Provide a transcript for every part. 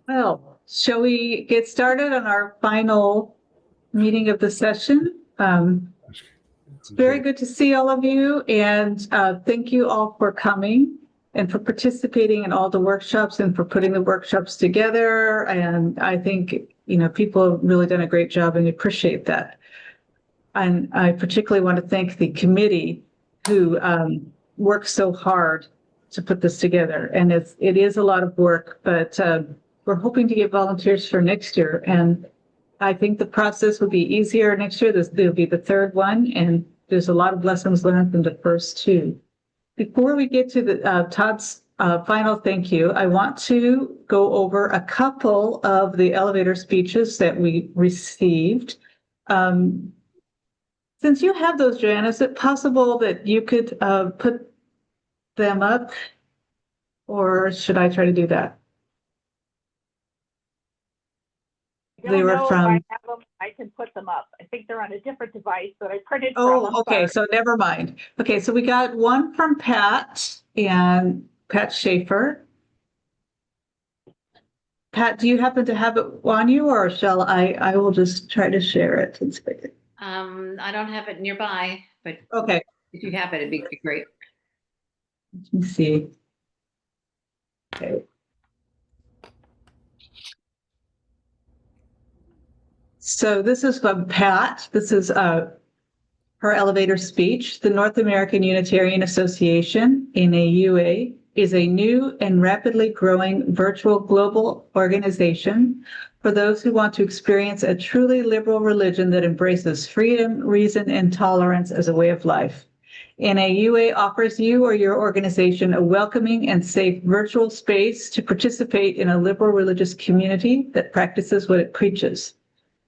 Well, shall we get started on our final meeting of the session? It's very good to see all of you, and thank you all for coming and for participating in all the workshops and for putting the workshops together. And I think, people have really done a great job, and we appreciate that. And I particularly want to thank the committee who worked so hard to put this together. And it is a lot of work, but we're hoping to get volunteers for next year. And I think the process will be easier next year. There'll be the third one, and there's a lot of lessons learned from the first two. Before we get to Todd's final thank you, I want to go over a couple of the elevator speeches that we received. Since you have those, Joanna, is it possible that you could put them up, or should I try to do that? They were from. I have them. I can put them up. I think they're on a different device that I printed from. Oh, okay. So never mind. Okay, so we got one from Pat and Pat Schaefer. Pat, do you happen to have it on you, or shall I will just try to share it. I don't have it nearby, but okay, if you have it, it'd be great. Let me see. Okay. So this is from Pat. This is her elevator speech. The North American Unitarian Association, NAUA, is a new and rapidly growing virtual global organization for those who want to experience a truly liberal religion that embraces freedom, reason, and tolerance as a way of life. NAUA offers you or your organization a welcoming and safe virtual space to participate in a liberal religious community that practices what it preaches.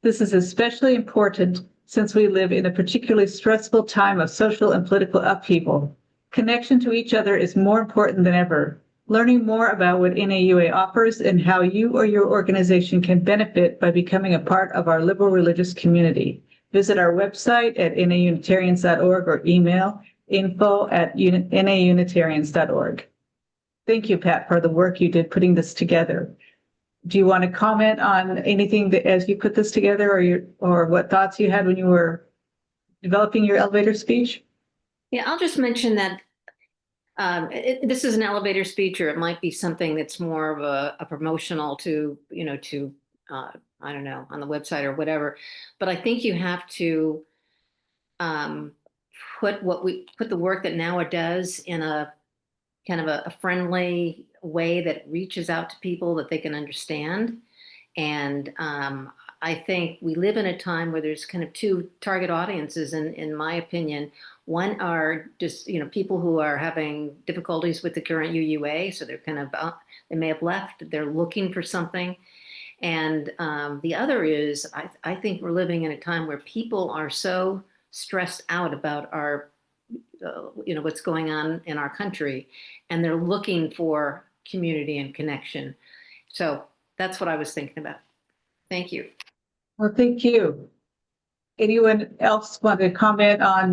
This is especially important since we live in a particularly stressful time of social and political upheaval. Connection to each other is more important than ever. Learning more about what NAUA offers and how you or your organization can benefit by becoming a part of our liberal religious community. Visit our website at naunitarians.org or email info@naunitarians.org. Thank you, Pat, for the work you did putting this together. Do you want to comment on anything that as you put this together, or what thoughts you had when you were developing your elevator speech? Yeah, I'll just mention that this is an elevator speech, or it might be something that's more of a promotional to, I don't know, on the website or whatever. But I think you have to put the work that NAUA does in a kind of a friendly way that reaches out to people that they can understand. And I think we live in a time where there's kind of two target audiences, in my opinion. One are just, people who are having difficulties with the current UUA. So they're kind of, they may have left, they're looking for something. And the other is, I think we're living in a time where people are so stressed out about our, what's going on in our country, and they're looking for community and connection. So that's what I was thinking about. Thank you. Well, thank you. Anyone else want to comment on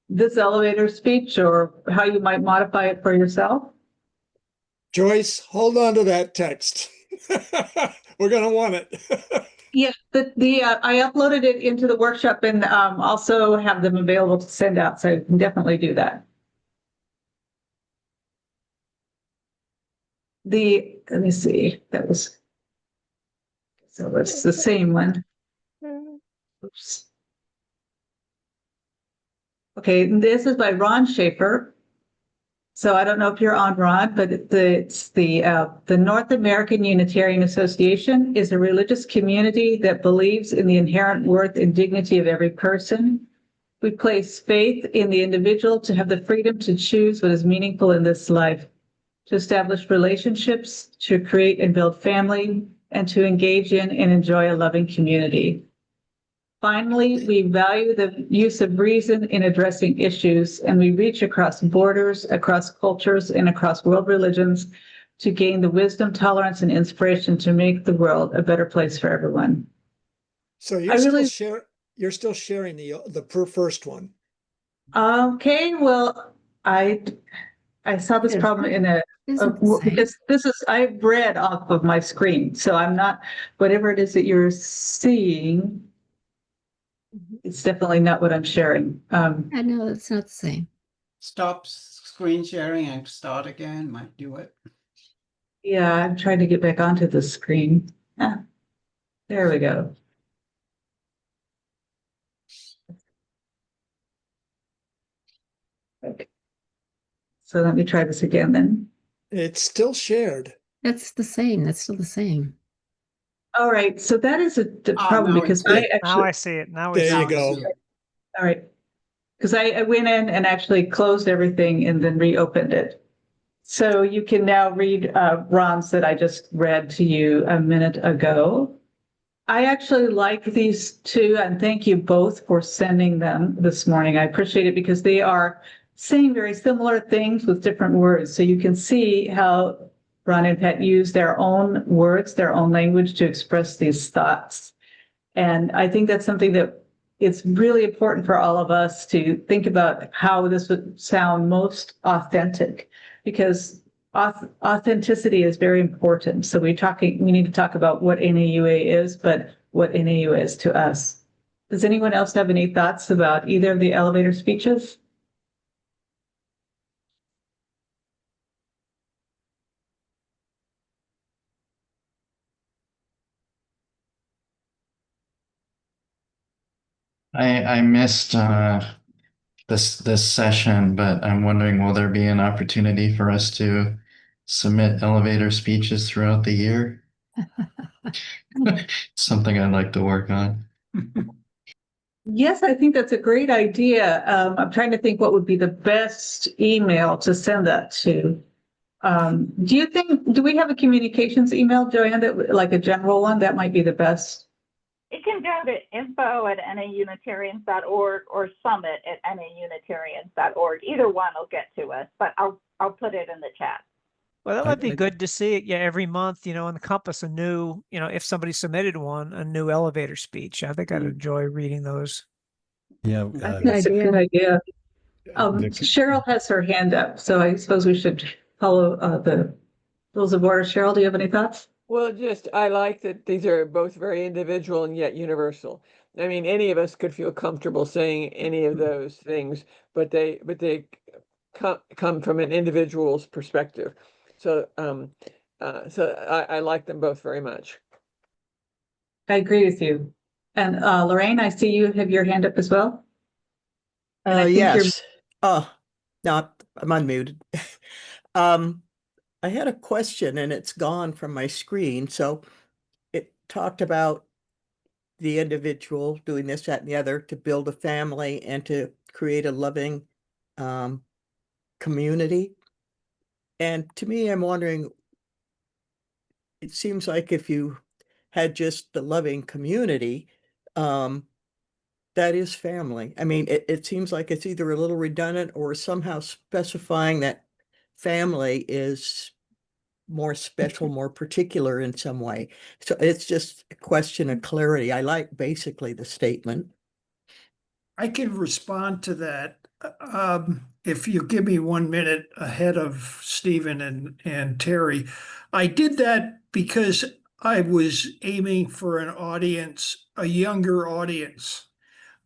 this elevator speech, or how you might modify it for yourself? Joyce, hold on to that text. We're going to want it. Yeah, I uploaded it into the workshop, and also have them available to send out, so you can definitely do that. Let me see, so it's the same one. Oops. Okay, this is by Ron Schaefer. So I don't know if you're on, Ron, but it's the North American Unitarian Association is a religious community that believes in the inherent worth and dignity of every person. We place faith in the individual to have the freedom to choose what is meaningful in this life, to establish relationships, to create and build family, and to engage in and enjoy a loving community. Finally, we value the use of reason in addressing issues, and we reach across borders, across cultures, and across world religions to gain the wisdom, tolerance, and inspiration to make the world a better place for everyone. So you're still sharing the first one. Okay, well, I saw this Yes. problem in Isn't the same. because this is, I've read off of my screen, so I'm not, whatever it is that you're seeing, it's definitely not what I'm sharing. I know it's not the same. Stop screen sharing and start again might do it. Yeah, I'm trying to get back onto the screen. Ah, there we go. Okay. So let me try this again then. It's still shared. That's the same. That's still the same. All right, so that is the Ah, problem now because it's I good. Now actually, I see it. Now we There see you Now I go. see it. all right, because I went in and actually closed everything and then reopened it. So you can now read Ron's that I just read to you a minute ago. I actually like these two, and thank you both for sending them this morning. I appreciate it because they are saying very similar things with different words. So you can see how Ron and Pat use their own words, their own language to express these thoughts. And I think that's something that it's really important for all of us to think about how this would sound most authentic, because authenticity is very important. So we need to talk about what NAUA is, but what NAUA is to us. Does anyone else have any thoughts about either of the elevator speeches? I missed this session, but I'm wondering, will there be an opportunity for us to submit elevator speeches throughout the year? Something I'd like to work on. Yes, I think that's a great idea. I'm trying to think what would be the best email to send that to. Do we have a communications email, Joanne, that like a general one? That might be the best. It can go to info@naunitarians.org or summit@naunitarians.org. Either one will get to us, but I'll put it in the chat. Well, that I- might be I- good to see it. Yeah, every month, encompass a new, if somebody submitted one, a new elevator speech. I think I'd enjoy reading those. Yeah, I think that's a good idea. Cheryl has her hand up, so I suppose we should follow the rules of order. Cheryl, do you have any thoughts? Well, I like that these are both very individual and yet universal. I mean, any of us could feel comfortable saying any of those things, but they come from an individual's perspective. So, I like them both very much. I agree with you. And Lorraine, I see you have your hand up as well. And I think you're- Yes. Oh, no, I'm unmuted. I had a question and it's gone from my screen. So it talked about the individual doing this, that, and the other to build a family and to create a loving community. And to me, I'm wondering, it seems like if you had just the loving community, that is family. I mean, it seems like it's either a little redundant or somehow specifying that family is more special, more particular in some way. So it's just a question of clarity. I like basically the statement. I can respond to that. If you give me 1 minute ahead of Stephen and Terry. I did that because I was aiming for an audience, a younger audience.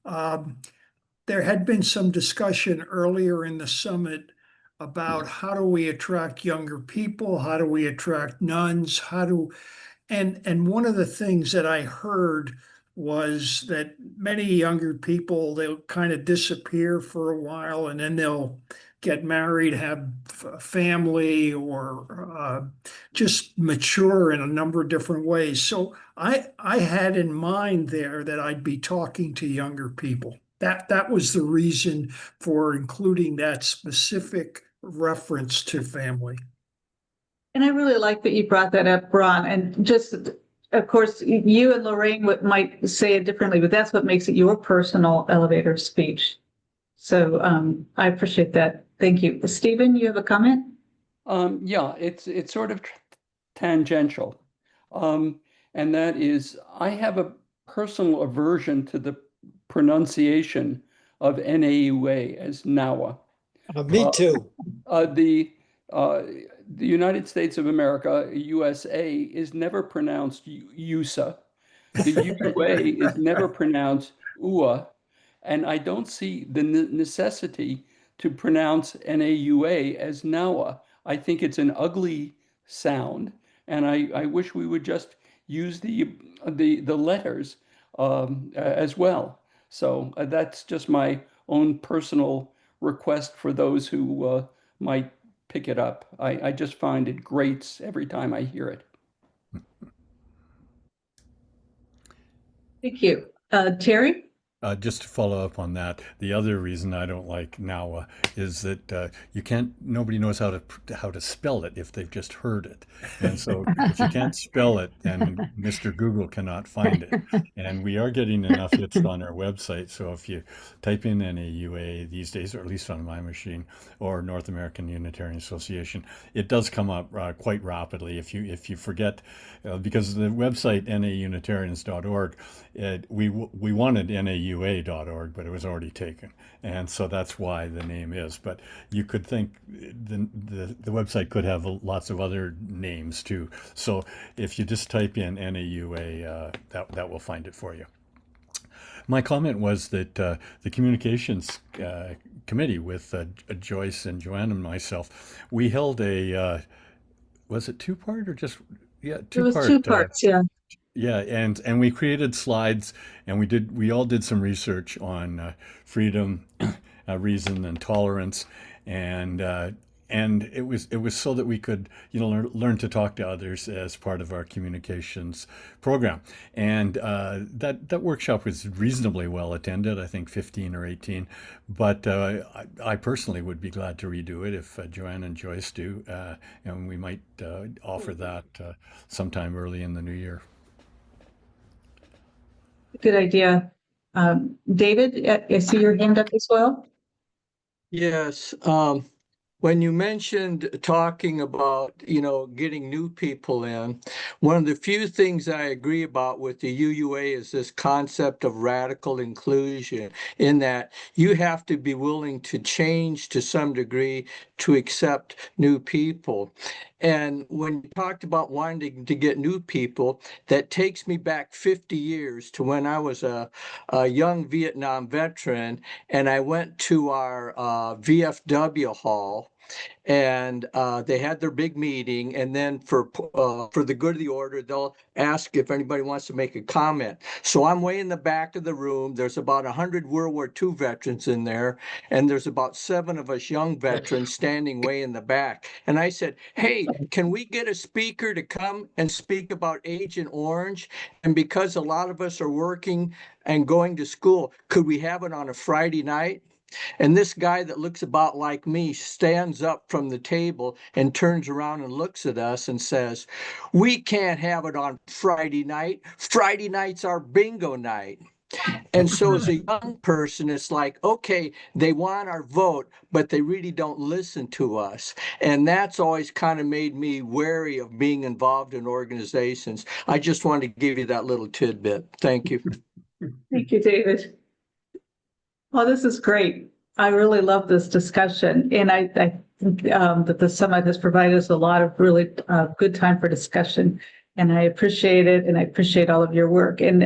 There had been some discussion earlier in the summit about how do we attract younger people? How do we attract nuns? And one of the things that I heard was that many younger people, they'll kind of disappear for a while and then they'll get married, have a family, or just mature in a number of different ways. So I had in mind there that I'd be talking to younger people. That was the reason for including that specific reference to family. And I really like that you brought that up, Ron. And just, of course, you and Lorraine might say it differently, but that's what makes it your personal elevator speech. So I appreciate that. Thank you. Stephen, you have a comment? Yeah, it's sort of tangential. And that is, I have a personal aversion to the pronunciation of NAUA as NAUA. Me too. The United States of America, USA, is never pronounced USA. The UUA is never pronounced UA, and I don't see the necessity to pronounce NAUA as NAUA. I think it's an ugly sound, and I wish we would just use the letters as well. So that's just my own personal request for those who might pick it up. I just find it grates every time I hear it. Thank you. Terry? Just to follow up on that, the other reason I don't like NAUA is that nobody knows how to spell it if they've just heard it. And so if you can't spell it, then Mr. Google cannot find it. And we are getting enough hits on our website. So if you type in NAUA these days, or at least on my machine, or North American Unitarian Association, it does come up quite rapidly. If you forget, because the website naunitarians.org, we wanted naua.org, but it was already taken, and so that's why the name is. But you could think the website could have lots of other names too. So if you just type in NAUA, that will find it for you. My comment was that the communications committee with Joyce and Joanne and myself, we held was it two-part or just It was two parts, yeah. Yeah, and we created slides, and we all did some research on freedom, reason, and tolerance, and it was so that we could learn to talk to others as part of our communications program. And that workshop was reasonably well attended, I think 15 or 18. But I personally would be glad to redo it if Joanne and Joyce do, and we might offer that sometime early in the new year. Good idea. David, I see your hand up as well. Yes. When you mentioned talking about, getting new people in, one of the few things I agree about with the UUA is this concept of radical inclusion, in that you have to be willing to change to some degree to accept new people. And when you talked about wanting to get new people, that takes me back 50 years to when I was a young Vietnam veteran, and I went to our VFW hall, and they had their big meeting, and then for the good of the order, they'll ask if anybody wants to make a comment. So I'm way in the back of the room. There's about 100 World War II veterans in there, and there's about 7 of us young veterans standing way in the back. And I said, hey, can we get a speaker to come and speak about Agent Orange? And because a lot of us are working and going to school, could we have it on a Friday night? And this guy that looks about like me stands up from the table and turns around and looks at us and says, we can't have it on Friday night. Friday night's our bingo night. And so as a young person, it's like, okay, they want our vote, but they really don't listen to us. And that's always kind of made me wary of being involved in organizations. I just wanted to give you that little tidbit. Thank you. Thank you, David. Well, this is great. I really love this discussion. And I think that the summit has provided us a lot of really good time for discussion. And I appreciate it. And I appreciate all of your work. And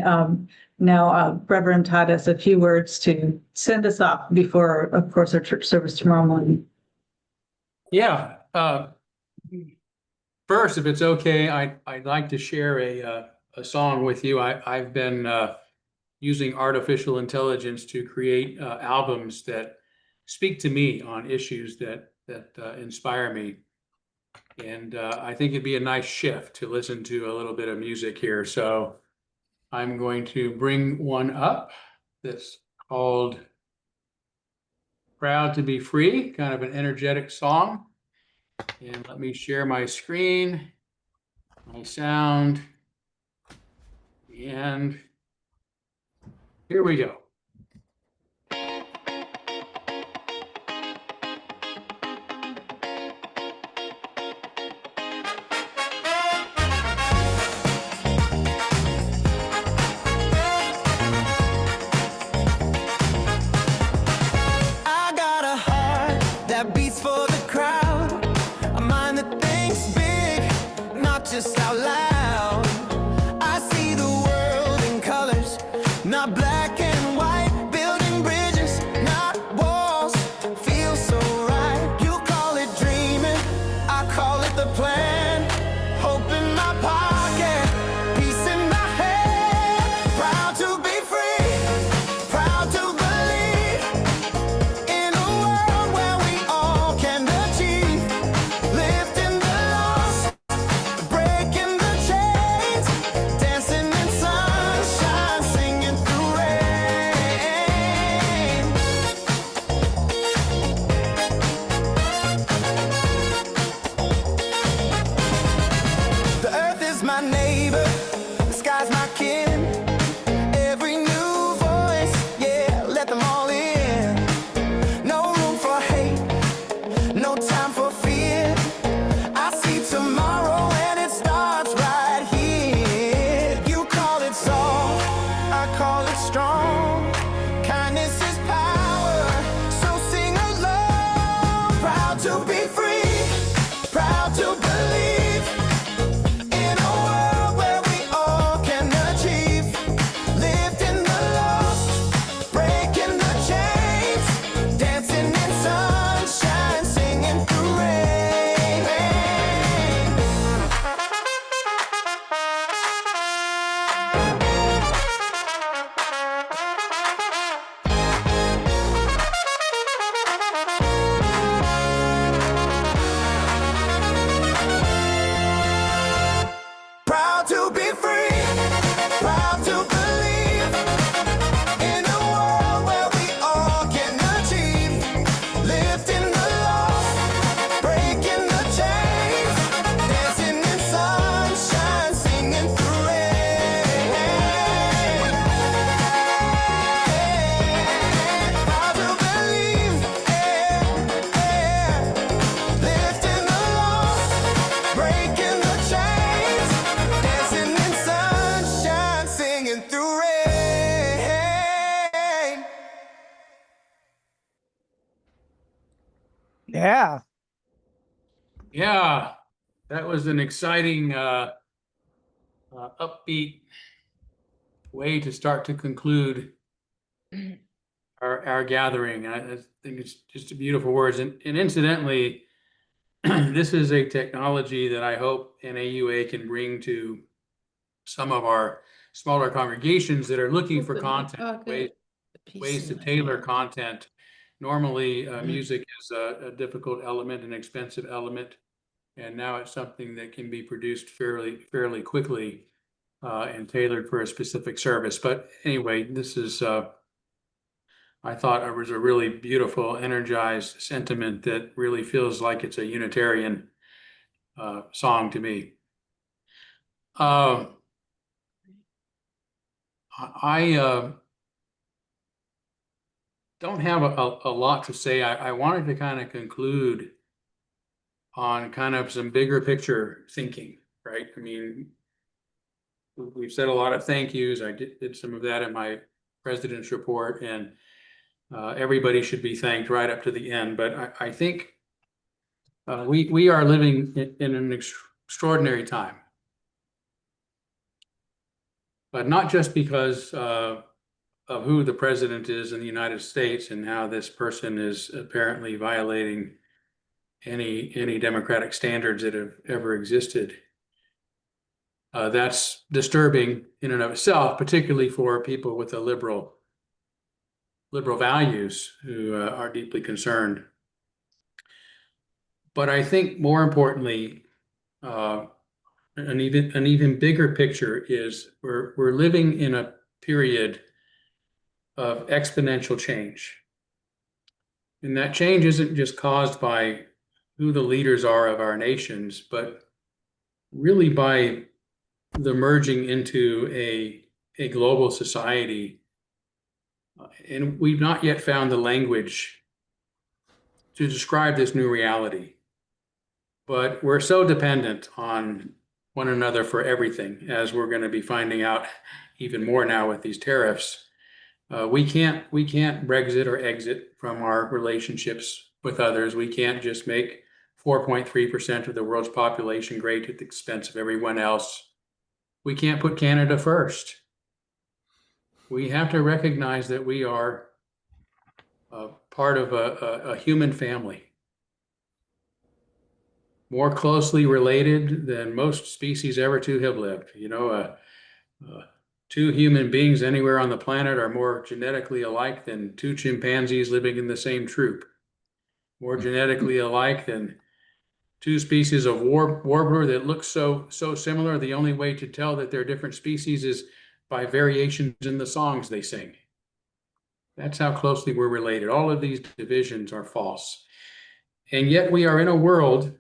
now Reverend Todd has a few words to send us off before, of course, our church service tomorrow morning. Yeah. First, if it's okay, I'd like to share a song with you. I've been using artificial intelligence to create albums that speak to me on issues that inspire me. And I think it'd be a nice shift to listen to a little bit of music here. So I'm going to bring one up that's called Proud to Be Free, kind of an energetic song. And let me share my screen, my sound, and here we go. I got a heart that just out loud. I see the world in colors, not black and white. Building bridges, not walls, feels so right. You call it dreaming, I call it the plan. Hope in my pocket, peace in my head. Proud to be free, proud to believe in a world where we all can achieve. Lifting the lost, breaking the chains, dancing in sunshine, singing through rain. The earth is my neighbor, the sky's my kin. Every new voice, yeah, let them all in. No room for hate, no time for fear. I see tomorrow and it starts right here. You call it soft, I call it strong. Kindness is power, so sing along. Proud to be free, proud to believe in a world where we all can achieve. Lifting the lost, breaking the chains, dancing in sunshine, singing through rain. Proud to be free, proud to believe in a world where we all can achieve. Lifting the lost, breaking the chains, dancing in sunshine, singing through rain. Proud to believe, lifting the lost, breaking the chains, dancing in sunshine, singing through rain. Yeah. Yeah, that was an exciting, upbeat way to start to conclude our gathering. I think it's just beautiful words. And incidentally, this is a technology that I hope NAUA can bring to some of our smaller congregations that are looking for content, ways to tailor content. Normally, music is a difficult element, an expensive element, and now it's something that can be produced fairly quickly and tailored for a specific service. But anyway, this is, I thought it was a really beautiful, energized sentiment that really feels like it's a Unitarian song to me. I don't have a lot to say. I wanted to kind of conclude on kind of some bigger picture thinking, right? I mean, we've said a lot of thank yous. I did some of that in my president's report, and everybody should be thanked right up to the end. But I think we are living in an extraordinary time. But not just because of who the president is in the United States and how this person is apparently violating any democratic standards that have ever existed. That's disturbing in and of itself, particularly for people with a liberal values who are deeply concerned. But I think more importantly, an even bigger picture is we're living in a period of exponential change. And that change isn't just caused by who the leaders are of our nations, but really by the merging into a global society. And we've not yet found the language to describe this new reality. But we're so dependent on one another for everything, as we're going to be finding out even more now with these tariffs. We can't Brexit or exit from our relationships with others. We can't just make 4.3% of the world's population, great at the expense of everyone else. We can't put Canada first. We have to recognize that we are part of a human family, more closely related than most species ever to have lived. You know, two human beings anywhere on the planet are more genetically alike than two chimpanzees living in the same troop, more genetically alike than two species of warbler that look so similar. The only way to tell that they're different species is by variations in the songs they sing. That's how closely we're related. All of these divisions are false. And yet we are in a world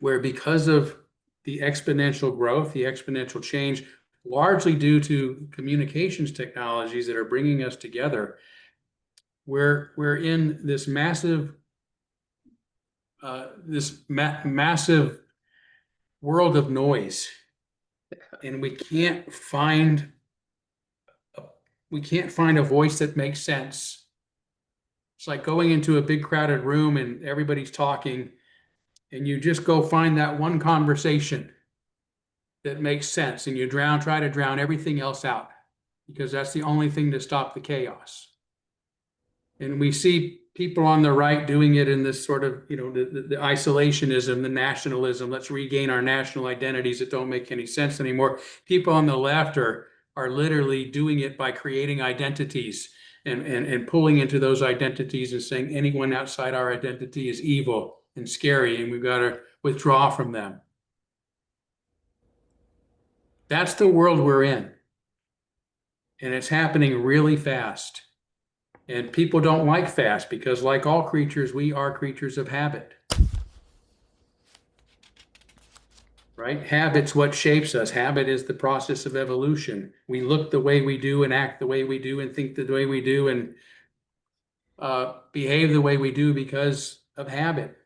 where, because of the exponential growth, the exponential change, largely due to communications technologies that are bringing us together, we're in this massive massive world of noise, and we can't find a voice that makes sense. It's like going into a big crowded room and everybody's talking, and you just go find that one conversation that makes sense, and you try to drown everything else out, because that's the only thing to stop the chaos. And we see people on the right doing it in this sort of, you know, the isolationism, the nationalism. Let's regain our national identities that don't make any sense anymore. People on the left are literally doing it by creating identities and pulling into those identities and saying anyone outside our identity is evil and scary, and we've got to withdraw from them. That's the world we're in. And it's happening really fast. And people don't like fast because, like all creatures, we are creatures of habit. Right? Habit's what shapes us. Habit is the process of evolution. We look the way we do and act the way we do and think the way we do and behave the way we do because of habit.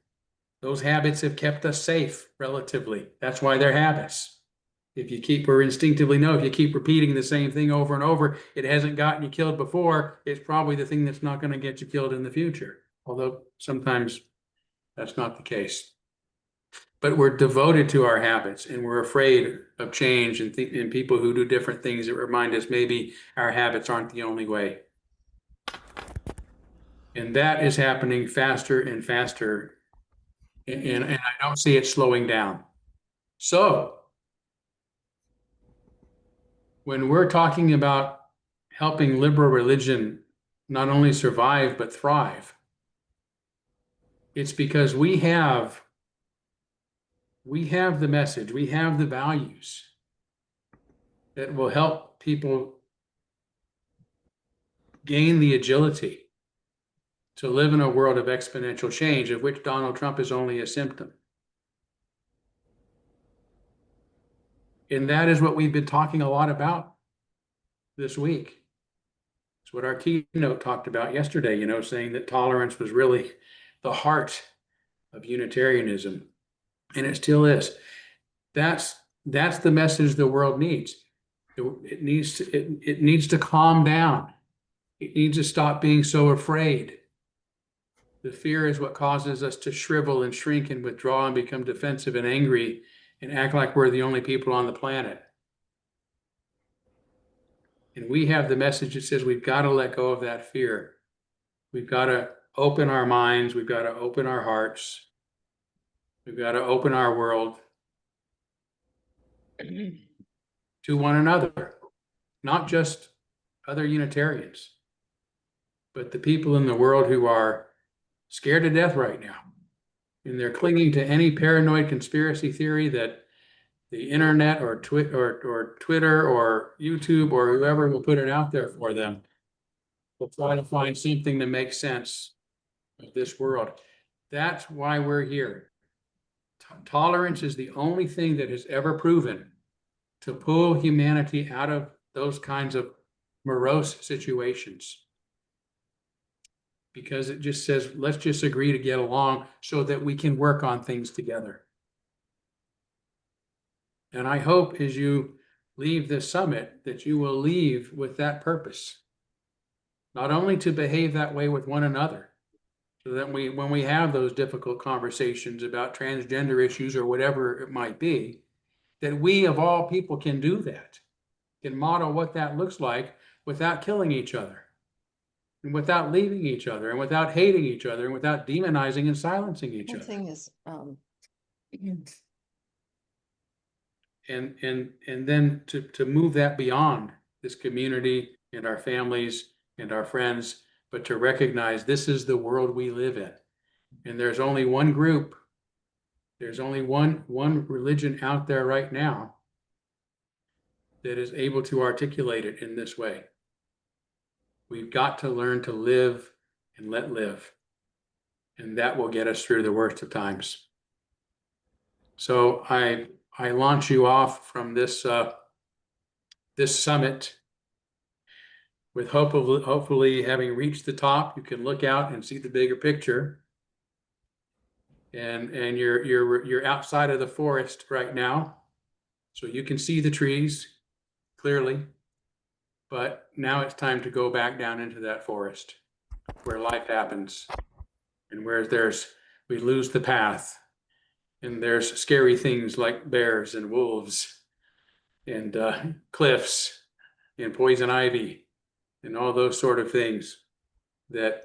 Those habits have kept us safe relatively. That's why they're habits. If you keep repeating the same thing over and over, it hasn't gotten you killed before, it's probably the thing that's not going to get you killed in the future. Although sometimes that's not the case. But we're devoted to our habits, and we're afraid of change and people who do different things that remind us maybe our habits aren't the only way. And that is happening faster and faster, and I don't see it slowing down. So when we're talking about helping liberal religion not only survive but thrive, it's because we have the message, we have the values that will help people gain the agility to live in a world of exponential change, of which Donald Trump is only a symptom. And that is what we've been talking a lot about this week. It's what our keynote talked about yesterday, you know, saying that tolerance was really the heart of Unitarianism, and it still is. That's the message the world needs. It needs to calm down. It needs to stop being so afraid. The fear is what causes us to shrivel and shrink and withdraw and become defensive and angry and act like we're the only people on the planet. And we have the message that says we've got to let go of that fear. We've got to open our minds. We've got to open our hearts. We've got to open our world to one another, not just other Unitarians, but the people in the world who are scared to death right now. And they're clinging to any paranoid conspiracy theory that the internet or Twitter or YouTube or whoever will put it out there for them will try to find something that makes sense of this world. That's why we're here. Tolerance is the only thing that has ever proven to pull humanity out of those kinds of morose situations. Because it just says, let's just agree to get along so that we can work on things together. And I hope as you leave this summit that you will leave with that purpose. Not only to behave that way with one another, So that when we have those difficult conversations about transgender issues or whatever it might be, that we of all people can do that, can model what that looks like without killing each other, and without leaving each other, and without hating each other, and without demonizing and silencing each One other. thing is, And then to move that beyond this community and our families and our friends, but to recognize this is the world we live in. And there's only one group, there's only one religion out there right now that is able to articulate it in this way. We've got to learn to live and let live. And that will get us through the worst of times. So I launch you off from this this summit with hopefully having reached the top, you can look out and see the bigger picture. And you're outside of the forest right now, so you can see the trees clearly. But now it's time to go back down into that forest where life happens, and where we lose the path, and there's scary things like bears and wolves and cliffs and poison ivy and all those sort of things that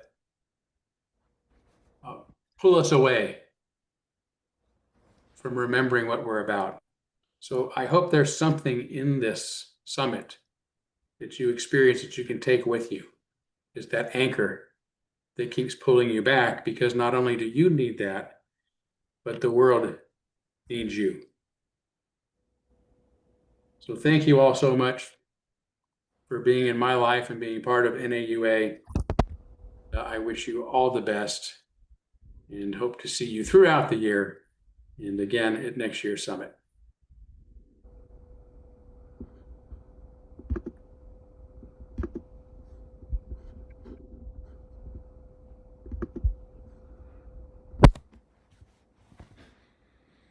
pull us away from remembering what we're about. So I hope there's something in this summit that you experience that you can take with you, is that anchor that keeps pulling you back, because not only do you need that, but the world needs you. So thank you all so much for being in my life and being part of NAUA. I wish you all the best and hope to see you throughout the year and again at next year's summit.